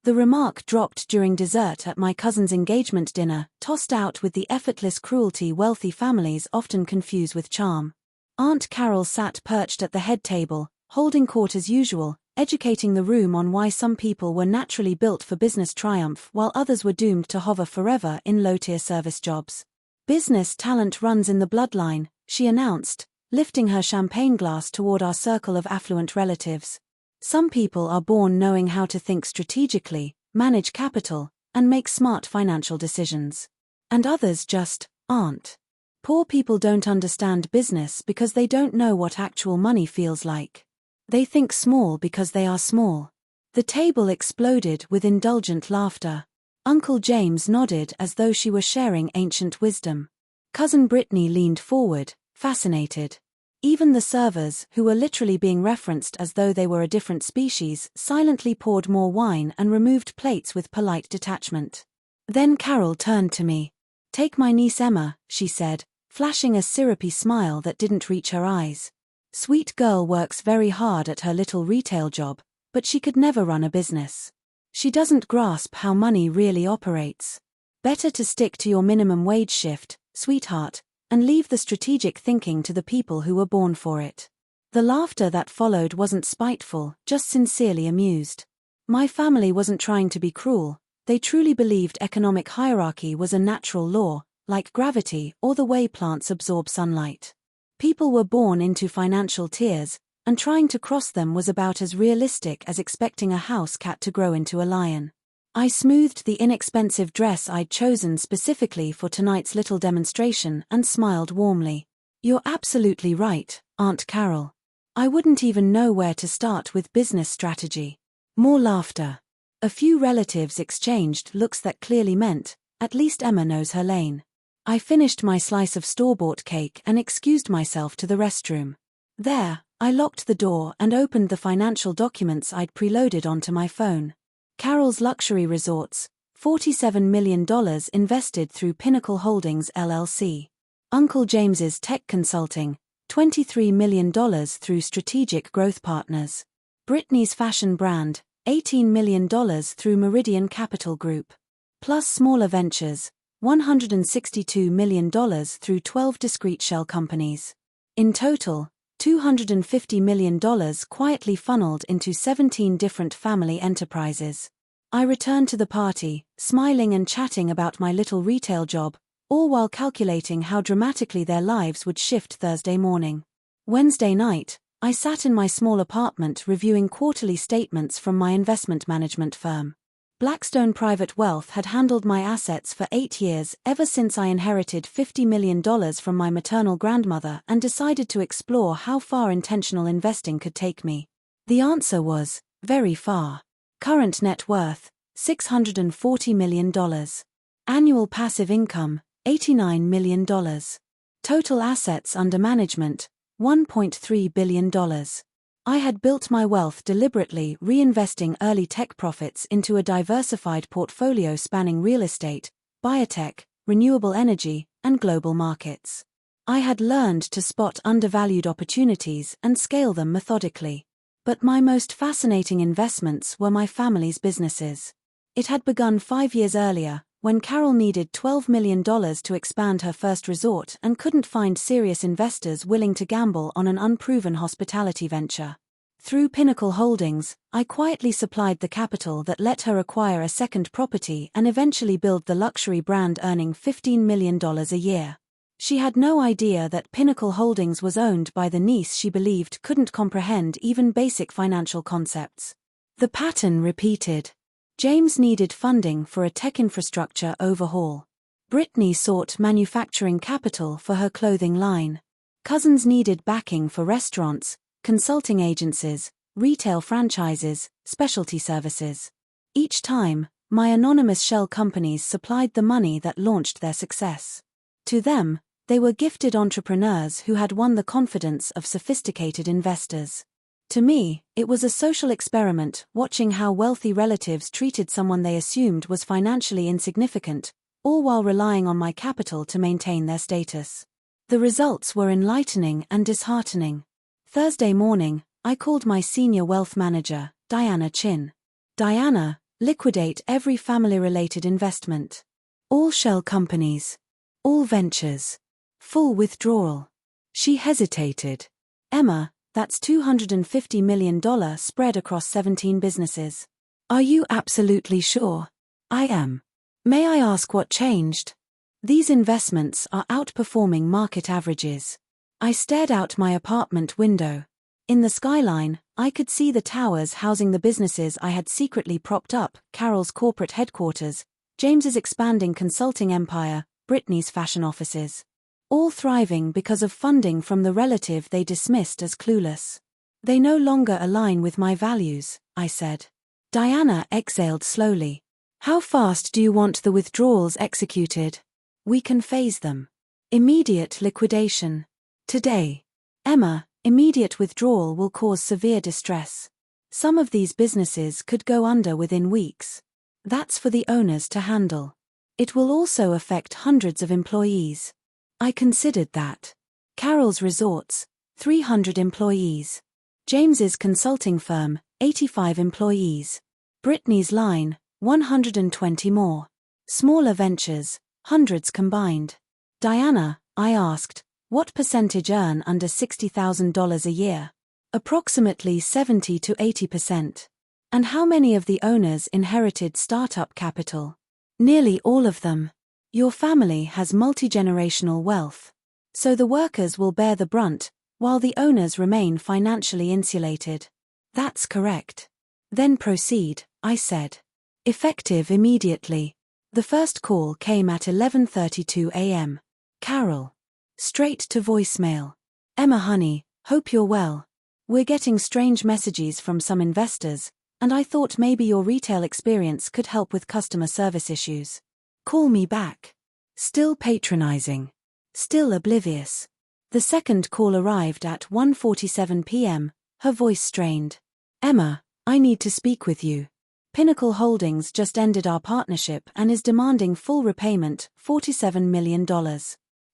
The remark dropped during dessert at my cousin's engagement dinner, tossed out with the effortless cruelty wealthy families often confuse with charm. Aunt Carol sat perched at the head table, holding court as usual, educating the room on why some people were naturally built for business triumph while others were doomed to hover forever in low-tier service jobs. Business talent runs in the bloodline, she announced, lifting her champagne glass toward our circle of affluent relatives. Some people are born knowing how to think strategically, manage capital, and make smart financial decisions. And others just aren't. Poor people don't understand business because they don't know what actual money feels like. They think small because they are small. The table exploded with indulgent laughter. Uncle James nodded as though she were sharing ancient wisdom. Cousin Brittany leaned forward, fascinated. Even the servers, who were literally being referenced as though they were a different species, silently poured more wine and removed plates with polite detachment. Then Carol turned to me. "Take my niece Emma," she said, flashing a syrupy smile that didn't reach her eyes. "Sweet girl works very hard at her little retail job, but she could never run a business. She doesn't grasp how money really operates. Better to stick to your minimum wage shift, sweetheart, and leave the strategic thinking to the people who were born for it." The laughter that followed wasn't spiteful, just sincerely amused. My family wasn't trying to be cruel. They truly believed economic hierarchy was a natural law, like gravity or the way plants absorb sunlight. People were born into financial tiers, and trying to cross them was about as realistic as expecting a house cat to grow into a lion. I smoothed the inexpensive dress I'd chosen specifically for tonight's little demonstration and smiled warmly. "You're absolutely right, Aunt Carol. I wouldn't even know where to start with business strategy." More laughter. A few relatives exchanged looks that clearly meant, "At least Emma knows her lane." I finished my slice of store-bought cake and excused myself to the restroom. There, I locked the door and opened the financial documents I'd preloaded onto my phone. Carol's Luxury Resorts, $47 million invested through Pinnacle Holdings LLC. Uncle James's Tech Consulting, $23 million through Strategic Growth Partners. Brittany's fashion brand, $18 million through Meridian Capital Group. Plus smaller ventures, $162 million through 12 discrete shell companies. In total, $250 million quietly funneled into 17 different family enterprises. I returned to the party, smiling and chatting about my little retail job, all while calculating how dramatically their lives would shift Thursday morning. Wednesday night, I sat in my small apartment reviewing quarterly statements from my investment management firm. Blackstone Private Wealth had handled my assets for 8 years, ever since I inherited $50 million from my maternal grandmother and decided to explore how far intentional investing could take me. The answer was, very far. Current net worth, $640 million. Annual passive income, $89 million. Total assets under management, $1.3 billion. I had built my wealth deliberately, reinvesting early tech profits into a diversified portfolio spanning real estate, biotech, renewable energy, and global markets. I had learned to spot undervalued opportunities and scale them methodically. But my most fascinating investments were my family's businesses. It had begun 5 years earlier, when Carol needed $12 million to expand her first resort and couldn't find serious investors willing to gamble on an unproven hospitality venture. Through Pinnacle Holdings, I quietly supplied the capital that let her acquire a second property and eventually build the luxury brand, earning $15 million a year. She had no idea that Pinnacle Holdings was owned by the niece she believed couldn't comprehend even basic financial concepts. The pattern repeated. James needed funding for a tech infrastructure overhaul. Brittany sought manufacturing capital for her clothing line. Cousins needed backing for restaurants, consulting agencies, retail franchises, specialty services. Each time, my anonymous shell companies supplied the money that launched their success. To them, they were gifted entrepreneurs who had won the confidence of sophisticated investors. To me, it was a social experiment, watching how wealthy relatives treated someone they assumed was financially insignificant, all while relying on my capital to maintain their status. The results were enlightening and disheartening. Thursday morning, I called my senior wealth manager, Diana Chin. "Diana, Liquidate every family-related investment. All shell companies. All ventures. Full withdrawal. She hesitated. Emma, that's $250 million spread across 17 businesses. Are you absolutely sure? I am. May I ask what changed? These investments are outperforming market averages. I stared out my apartment window. In the skyline, I could see the towers housing the businesses I had secretly propped up, Carol's corporate headquarters, James's expanding consulting empire, Brittany's fashion offices. All thriving because of funding from the relative they dismissed as clueless. They no longer align with my values, I said. Diana exhaled slowly. How fast do you want the withdrawals executed? We can phase them. Immediate liquidation. Today. Emma, immediate withdrawal will cause severe distress. Some of these businesses could go under within weeks. That's for the owners to handle. It will also affect hundreds of employees. I considered that. Carol's Resorts, 300 employees. James's consulting firm, 85 employees. Brittany's Line, 120 more. Smaller ventures, hundreds combined. Diana, I asked, what percentage earn under $60,000 a year? Approximately 70 to 80%. And how many of the owners inherited startup capital? Nearly all of them. Your family has multi-generational wealth. So the workers will bear the brunt, while the owners remain financially insulated. That's correct. Then proceed, I said. Effective immediately. The first call came at 11:32 a.m. Carol. Straight to voicemail. Emma honey, hope you're well. We're getting strange messages from some investors, and I thought maybe your retail experience could help with customer service issues. Call me back. Still patronizing. Still oblivious. The second call arrived at 1:47 p.m., her voice strained. Emma, I need to speak with you. Pinnacle Holdings just ended our partnership and is demanding full repayment, $47 million.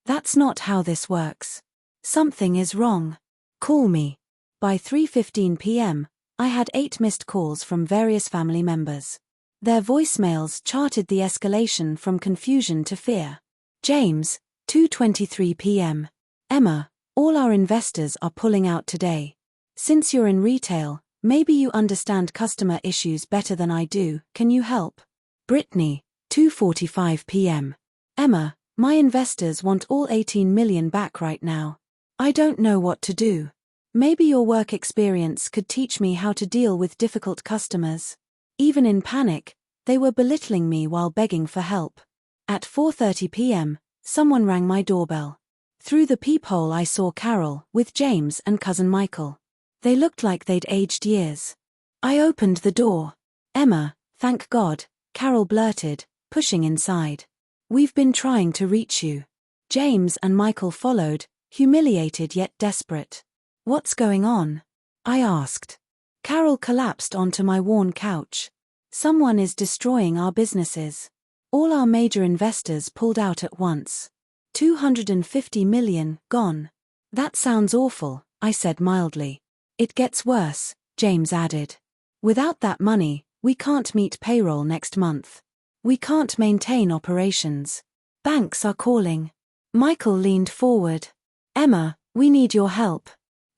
That's not how this works. Something is wrong. Call me. By 3:15 p.m., I had 8 missed calls from various family members. Their voicemails charted the escalation from confusion to fear. James, 2:23 p.m. Emma, all our investors are pulling out today. Since you're in retail, maybe you understand customer issues better than I do, can you help? Brittany, 2:45 p.m. Emma, my investors want all 18 million back right now. I don't know what to do. Maybe your work experience could teach me how to deal with difficult customers. Even in panic, they were belittling me while begging for help. At 4:30 p.m., someone rang my doorbell. Through the peephole I saw Carol, with James and cousin Michael. They looked like they'd aged years. I opened the door. Emma, thank God, Carol blurted, pushing inside. We've been trying to reach you. James and Michael followed, humiliated yet desperate. What's going on? I asked. Carol collapsed onto my worn couch. Someone is destroying our businesses. All our major investors pulled out at once. 250 million, gone. That sounds awful, I said mildly. It gets worse, James added. Without that money, we can't meet payroll next month. We can't maintain operations. Banks are calling. Michael leaned forward. Emma, we need your help.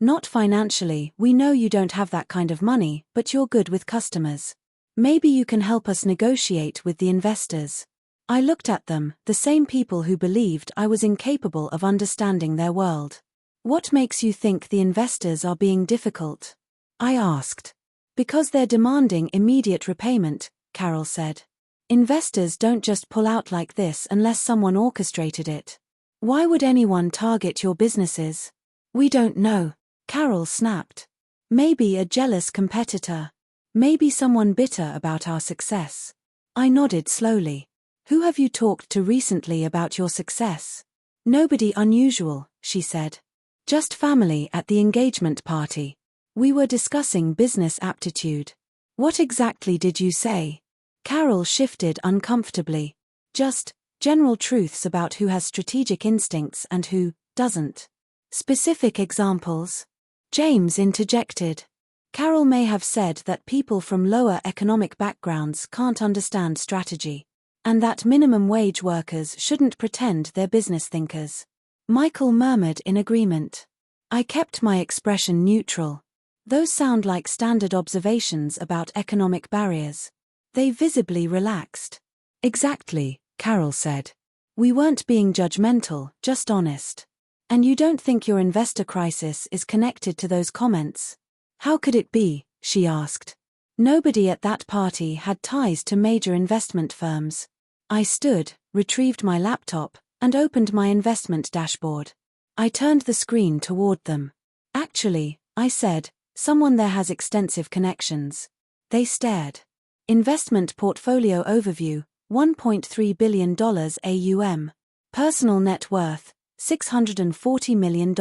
Not financially, we know you don't have that kind of money, but you're good with customers. Maybe you can help us negotiate with the investors. I looked at them, the same people who believed I was incapable of understanding their world. What makes you think the investors are being difficult? I asked. Because they're demanding immediate repayment, Carol said. Investors don't just pull out like this unless someone orchestrated it. Why would anyone target your businesses? We don't know, Carol snapped. Maybe a jealous competitor. Maybe someone bitter about our success. I nodded slowly. Who have you talked to recently about your success? Nobody unusual, she said. Just family at the engagement party. We were discussing business aptitude. What exactly did you say? Carol shifted uncomfortably. Just general truths about who has strategic instincts and who doesn't. Specific examples? James interjected. Carol may have said that people from lower economic backgrounds can't understand strategy, and that minimum wage workers shouldn't pretend they're business thinkers. Michael murmured in agreement. I kept my expression neutral. Those sound like standard observations about economic barriers. They visibly relaxed. Exactly, Carol said. We weren't being judgmental, just honest. And you don't think your investor crisis is connected to those comments? How could it be? She asked. Nobody at that party had ties to major investment firms. I stood, retrieved my laptop, and opened my investment dashboard. I turned the screen toward them. Actually, I said, someone there has extensive connections. They stared. Investment portfolio overview, $1.3 billion AUM. Personal net worth, $640 million.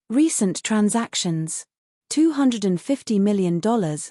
Recent transactions, $250 million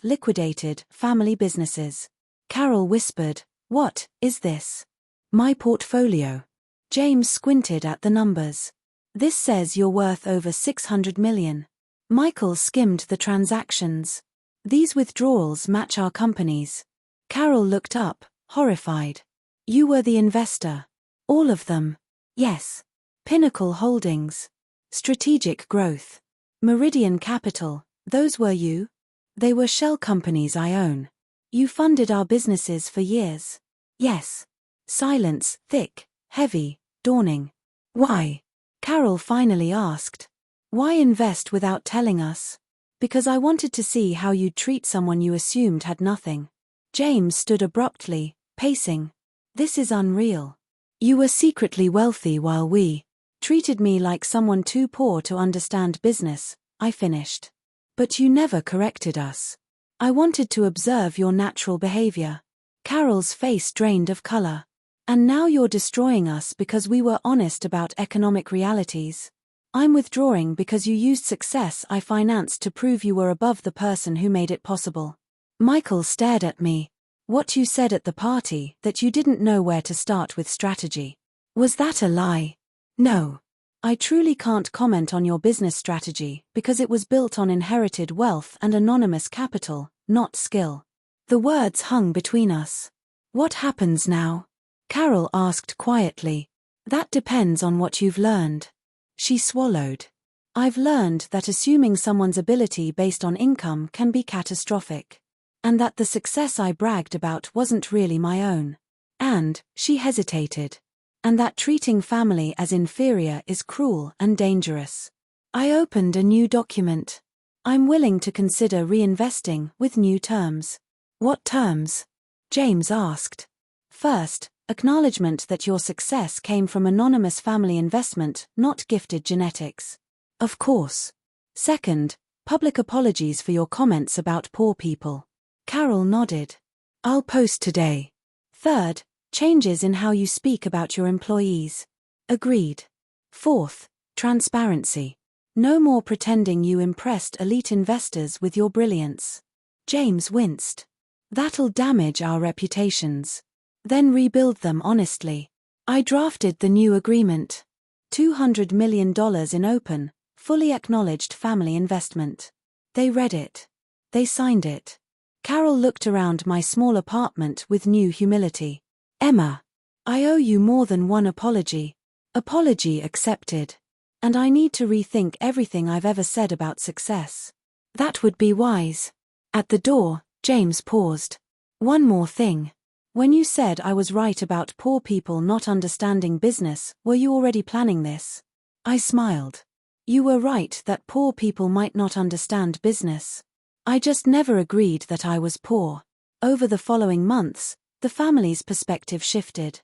liquidated, family businesses. Carol whispered, What is this? My portfolio. James squinted at the numbers. This says you're worth over $600 million. Michael skimmed the transactions. These withdrawals match our company's. Carol looked up, horrified. You were the investor. All of them. Yes. Pinnacle Holdings. Strategic Growth. Meridian Capital, those were you? They were shell companies I own. You funded our businesses for years. Yes. Silence, thick, heavy, dawning. Why? Carol finally asked. Why invest without telling us? Because I wanted to see how you'd treat someone you assumed had nothing. James stood abruptly, pacing. This is unreal. You were secretly wealthy while we treated me like someone too poor to understand business, I finished. But you never corrected us. I wanted to observe your natural behavior. Carol's face drained of color. And now you're destroying us because we were honest about economic realities. I'm withdrawing because you used success I financed to prove you were above the person who made it possible. Michael stared at me. What you said at the party, that you didn't know where to start with strategy. Was that a lie? No. I truly can't comment on your business strategy because it was built on inherited wealth and anonymous capital, not skill. The words hung between us. What happens now? Carol asked quietly. That depends on what you've learned. She swallowed. I've learned that assuming someone's ability based on income can be catastrophic. And that the success I bragged about wasn't really my own. And, she hesitated. And that treating family as inferior is cruel and dangerous. I opened a new document. I'm willing to consider reinvesting with new terms. What terms? James asked. First, acknowledgement that your success came from anonymous family investment, not gifted genetics. Of course. Second, public apologies for your comments about poor people. Carol nodded. I'll post today. Third, changes in how you speak about your employees. Agreed. Fourth, transparency. No more pretending you impressed elite investors with your brilliance. James winced. That'll damage our reputations. Then rebuild them honestly. I drafted the new agreement. $200 million in open, fully acknowledged family investment. They read it. They signed it. Carol looked around my small apartment with new humility. Emma, I owe you more than one apology. Apology accepted. And I need to rethink everything I've ever said about success. That would be wise. At the door, James paused. One more thing. When you said I was right about poor people not understanding business, were you already planning this? I smiled. You were right that poor people might not understand business. I just never agreed that I was poor. Over the following months, the family's perspective shifted.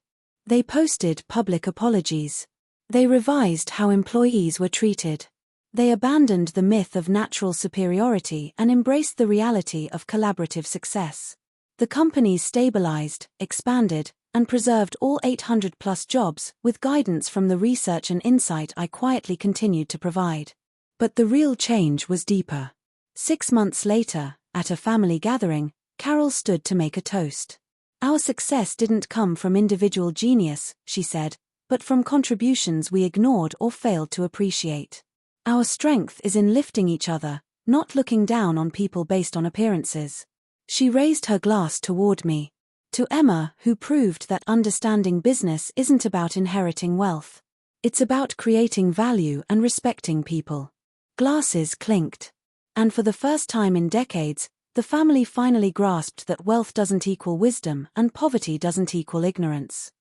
They posted public apologies. They revised how employees were treated. They abandoned the myth of natural superiority and embraced the reality of collaborative success. The companies stabilized, expanded, and preserved all 800-plus jobs with guidance from the research and insight I quietly continued to provide. But the real change was deeper. 6 months later, at a family gathering, Carol stood to make a toast. Our success didn't come from individual genius, she said, but from contributions we ignored or failed to appreciate. Our strength is in lifting each other, not looking down on people based on appearances. She raised her glass toward me. To Emma, who proved that understanding business isn't about inheriting wealth. It's about creating value and respecting people. Glasses clinked. And for the first time in decades, the family finally grasped that wealth doesn't equal wisdom and poverty doesn't equal ignorance.